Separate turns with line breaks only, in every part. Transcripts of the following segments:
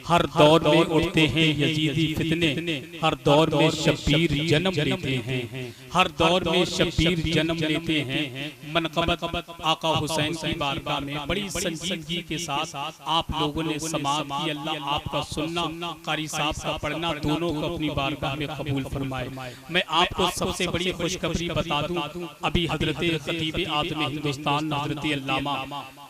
हर दौर में उठते हैं यजीदी फितने, हर दौर में शब्बीर जन्म लेते हैं, हर दौर में शब्बीर जन्म लेते हैं। मनक़बत आका हुसैन की बारगाह में बड़ी संजीदगी के साथ आप लोगों ने समाअत की। अल्लाह आपका सुनना, कारी साहब का पढ़ना दोनों को अपनी बारगाह में कबूल फरमाए। मैं आपको सबसे बड़ी खुशखबरी बता दूं, अभी हजरत खतीब आज़म हिंदुस्तान हजरत अल्लामा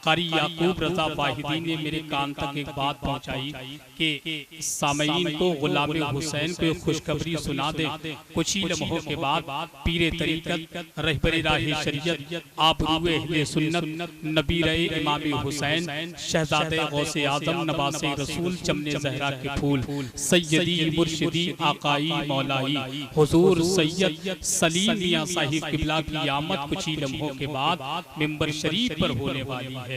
कारी याकूब रज़ा वाहिदी ने मेरे कान तक एक बात पहुंचाई कि सामईन को गुलाम हुसैन को खुशखबरी सुना दे। कुछ ही लम्हों के बाद पीरे तरीक़त रहबरे राह शरीयत आबरूए अहले सुन्नत नबी रहे इमाम हुसैन शहजादे गौसे आज़म नवासे रसूल चमने ज़हरा के फूल सैयदी मुर्शिदी आकाई मौलाई हुजूर सैयद सलीम मियां साहिब किबला की आमद कुछ ही लम्हों के बाद मिंबर शरीफ पर होने वाली है।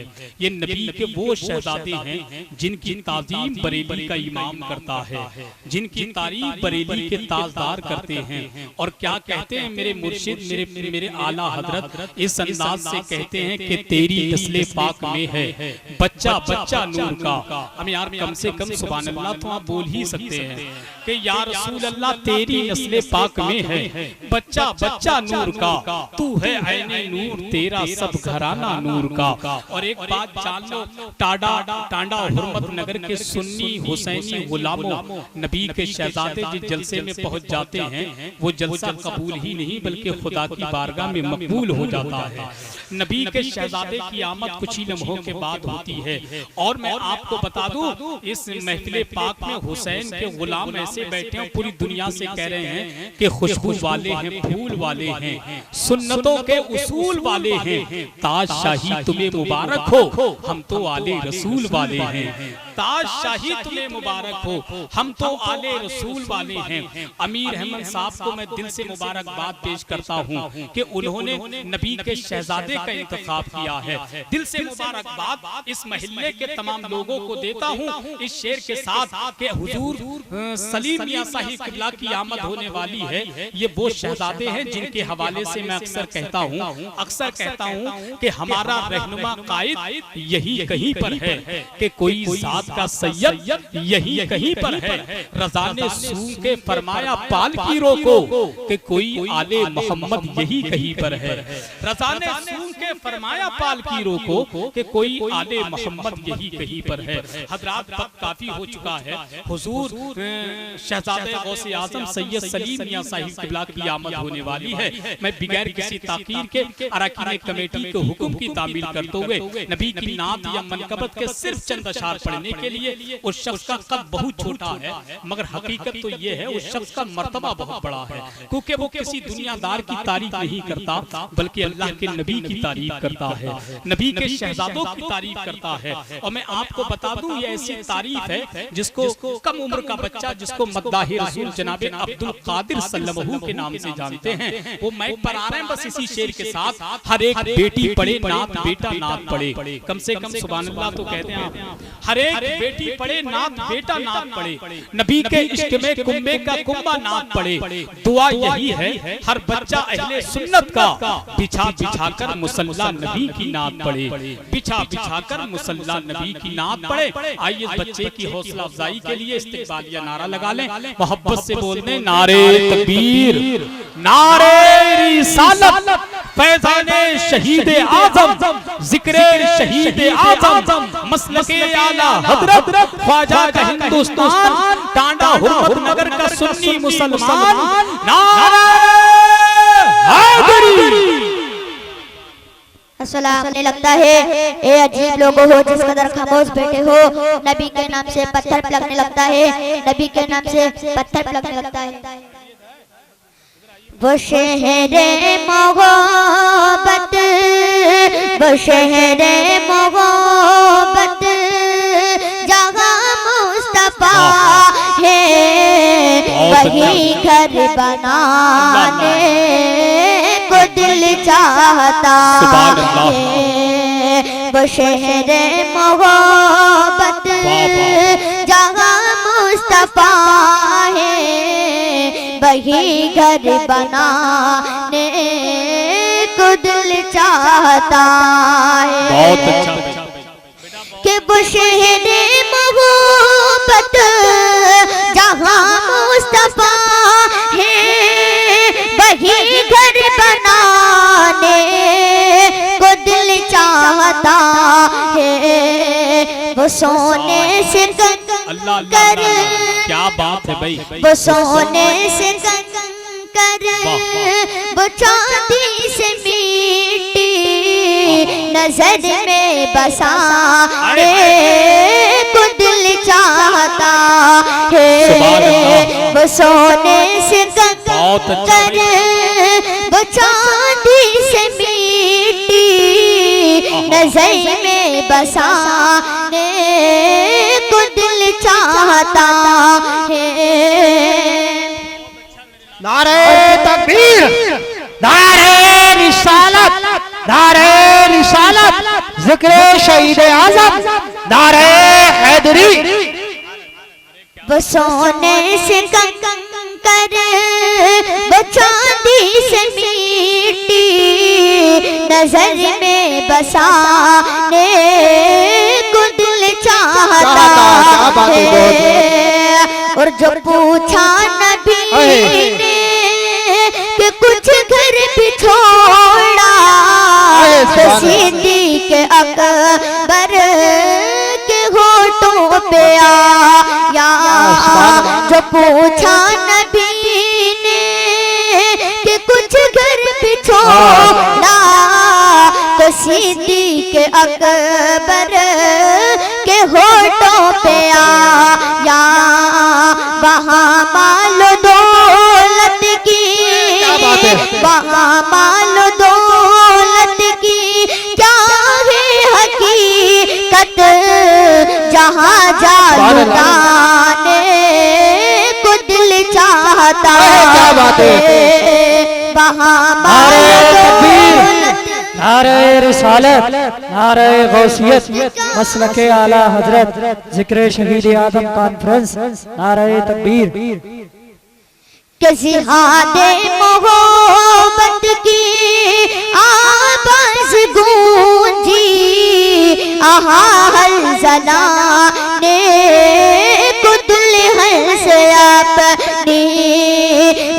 ये नबी के वो शहजादे हैं जिनकी ताज़ीम बरेली का इमाम करता है, जिनकी तारीफ बरेली के ताजदार करते हैं। और क्या कहते हैं मेरे मुर्शिद, मेरे आला हजरत इस अंदाज से कहते हैं कि तेरी नस्ले पाक में है बच्चा बच्चा नूर का। हम यार कम से कम सुभान अल्लाह तो आप बोल ही सकते हैं कि या रसूल अल्लाह तेरी नस्ले पाक में है बच्चा बच्चा नूर का, तू है ऐने नूर तेरा सब घराना नूर का। और एक बात जान लो, टांडा हुर्मत नगर के सुन्नी हुसैनी गुलामों नबी के शहजादे जिस जलसे में पहुंच जाते हैं वो जलसा कबूल ही नहीं बल्कि खुदा की बारगाह में मकबूल हो जाता है। नबी के शहजादे की आमद कुछ ही लम्हों के बाद होती है। और मैं आपको बता दूं, इस महफिल पाक में हुसैन के गुलाम ऐसे बैठे हैं पूरी दुनिया से कह रहे हैं कि खुशबू वाले हैं, फूल वाले हैं, सुन्नतों के उसूल वाले हैं। ताज शाही तुम्हें मुबारक हो, हम तो आले रसूल वाले हैं। ताज शाही तुम्हें मुबारक हो, हम तो आले रसूल वाले हैं। अमीर अहमद साहब को मैं दिल से मुबारकबाद पेश करता हूँ कि उन्होंने नबी के शहजादे का इंतखाब किया है। दिल से मुबारकबाद इस महल्ले के तमाम लोगों को देता हूँ इस शेर के साथ कि हुजूर सलीम मियां साहिब किबला की आमद होने वाली है। ये वो शहजादे हैं जिनके हवाले से मैं अक्सर कहता हूँ कि हमारा रहनुमा कायद यही कहीं पर है कि कोई जात का सैयद यही कहीं पर है। रज़ा ने सूं के फरमाया पाल की रोको कि कोई आले मोहम्मद यही कहीं पर है। रज़ा ने सूं के फरमाया पाल की रोको कि कोई आले मोहम्मद यही कहीं पर है। हजरात वक्त काफी हो चुका है। हुजूर शहजादे गौसे आज़म सैयद सलीम मियां साहिब किबला की आमद होने वाली है। मैं बगैर किसी ताकीर के अरकान कमेटी के हुक्म की तामील करते हुए नबी की नात या मनकबत के सिर्फ चंद अशार पढ़ने के लिए उस शख्स का कद बहुत छोटा है, मगर हकीकत तो ये है उस शख्स का मर्तबा बहुत बड़ा है, क्योंकि वो किसी दुनियादार की तारीफ नहीं करता बल्कि अल्लाह के नबी की तारीफ करता है, नबी के शहजादों की तारीफ करता है। और मैं आपको बता दूं ये ऐसी तारीफ है जिसको कम उम्र का बच्चा जिसको मद्दाह रसूल जनाब अब्दुल कादिर सल्लल्लाहु के नाम से जानते हैं, वो माइक पर आ रहे हैं बस इसी शेर के साथ। हर एक बेटी पढ़े नात बेटा नात पढ़े, कम से कम सुभान अल्लाह तो कहते हैं आप। हर एक बेटी पढ़े नात बेटा नात पढ़े, नबी के इश्क में कुंबे का कुंबा नात पढ़े। दुआ यही है हर बच्चा अहले सुन्नत का बिछा बिछा कर मुसल्ला नबी की नात पढ़े, बिछा बिछा कर मुसल्ला नबी की नात पढ़े। आइए बच्चे की हौसला अफजाई के लिए इस्तिकबालिया नारा लगा लें, मोहब्बत से बोल दें नारे तकबीर, नारे रिसालत, फैज़ाने शहीद आज़म, जिक्रे शहीद आज़म, मसलके आला हज़रत ख्वाजा का हिंदुस्तान, टांडा हुर्मत नगर का सुन्नी मुसलमान, नारे हैदरी।
अस्सलाम मुझे लगता है ये अजीब लोग हो जिस कदर खामोश बैठे हो, नबी के नाम से पत्थर लगने लगता है, नबी के नाम से पत्थर लगने लगता है। वो शहरे मोहब्बत, वो शहरे मोहब्बत जहाँ मुस्तफा है वही घर बनाने को दिल चाहता है। वो शहरे मोहब्बत जहाँ मुस्तफा है वही घर बनाने को दिल चाहता है।
बहुत अच्छा
कि देखो शहर मोहब्बत जहाँ मुस्तफा है, वही घर बनाने को दिल चाहता है। वो सोने से कंकर,
क्या बात है भाई,
वो सोने से कंकर, वो चांदी से मिट्टी नजर में बसाने को दिल चाहता है। वो सोने से कंकर, वो चांदी से मिट्टी नजर में बसाने को दिल चाहता है।
नारे तकबीर, नारे रिसालत, नारे रिसालत, जिक्र शहीद आज़म, नारे हैदरी।
वो सोने से कंकर, वो चांदी से मिट्टी नजर में बसाने को दिल चाहता है। और जो पूछा नबी ने कि कुछ घर भी छोड़ा, तो सिद्दीक़ अकबर के होठों पे आया। जो पूछा नबी ने कि कुछ घर भी छोड़ा, तो सिद्दीक़ अकबर के होठों पे आया। वहाँ मालो दौलत की, वहाँ मालो दौलत की क्या है हकीकत, जहाँ जा लुटाने को दिल चाहता है। वहाँ मालो दौलत,
नारे रिसालत, नारे गौसियत, मसलके आला हजरत, जिक्र शहीद आदम कॉन्फ्रेंस, नारे तकबीर।
कि जिहादे मोहब्बत की आवाज गूंजी, आहा हल जलाने को दुल्हन से अपनी।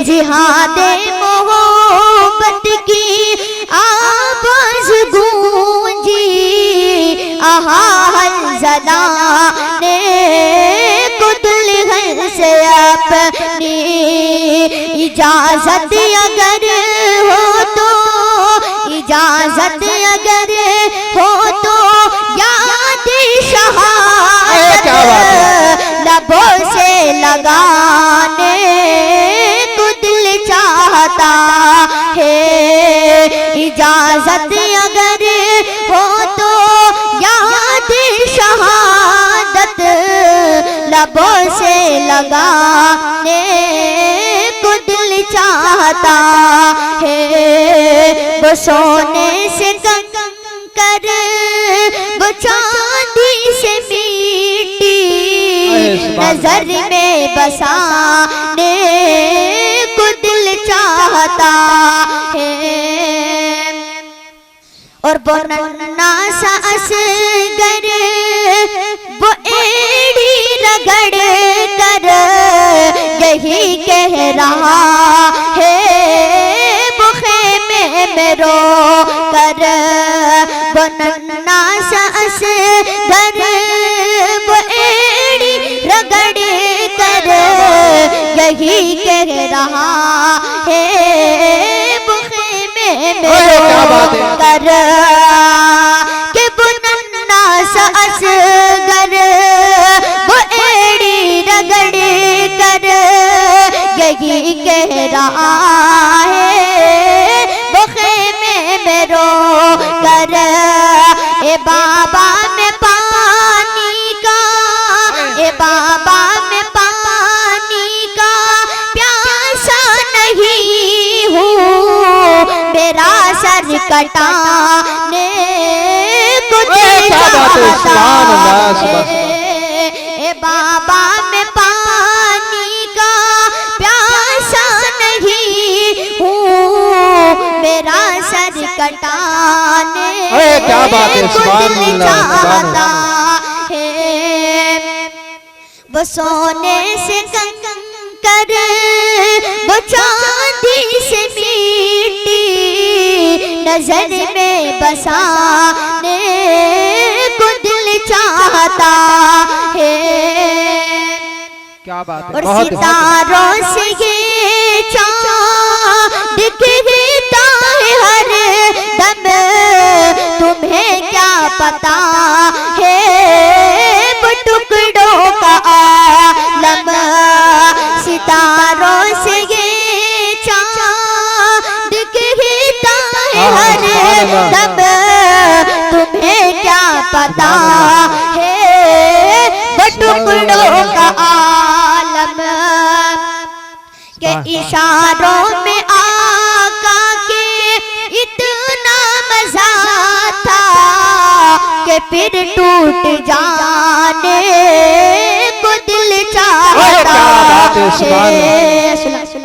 जिहादे मोहब्बत की आवाज गूंजी, आहा हल जलाने को दुल्हन से अपनी। इजाजत अगर हो तो, इजाजत अगर हो तो याद शहादत लबों से लगाने को दिल चाहता है। इजाजत अगर हो तो याद शहादत लबों से लगाने को दिल चाहता है। वो सोने से कंकर, वो चांदी से मिट्टी नजर में बसाने को दिल चाहता है। और वो नन्ना सा असगर, वो एड़ी रगड़ कर यही कह रहा है, वो खेमे में रो कर। वो नन्ना सा असगर, वो एड़ी रगड़ कर यही कह रहा है, वो खेमे में रो कर। कि वो नन्ना सा असगर, वो एड़ी रगड़ कर यही कह रहा है, वो खेमे में रो कर। ए बाबा में पानी का, ए बाबा में पानी का प्यासा नहीं हूँ, मेरा सर कटाने को दिल चाहता है। ए बाबा में पानी का प्यासा नहीं हूँ, मेरा सर कटाने को दिल चाहता वो सोने से कंकर, वो चांदी से मीठी, नजर में बसाने को दिल चाहता है।
क्या बात है,
और
बहुत
सितारों से ये चाँद दिखता है हर दम, तुम्हें क्या पता है वो टुकड़ों का आलम। सितारों से ये चाँद दिखता है हर दम, तुम्हें क्या पता है वो टुकड़ों का आलम। के इशारों में आका के इतना मजा था कि फिर टूट जाने को दिल चाहता है।